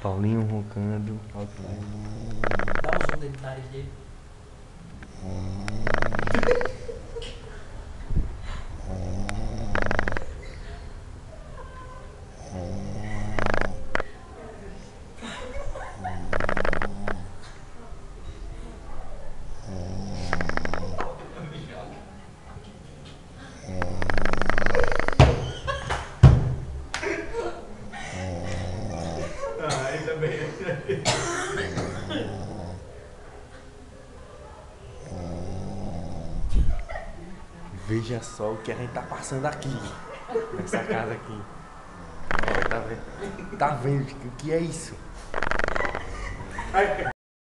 Paulinho roncando. Dá um zoom dentro do nariz dele. Aí também. Veja só o que a gente tá passando aqui. Nessa casa aqui. Ó, tá vendo? Tá vendo o que é isso?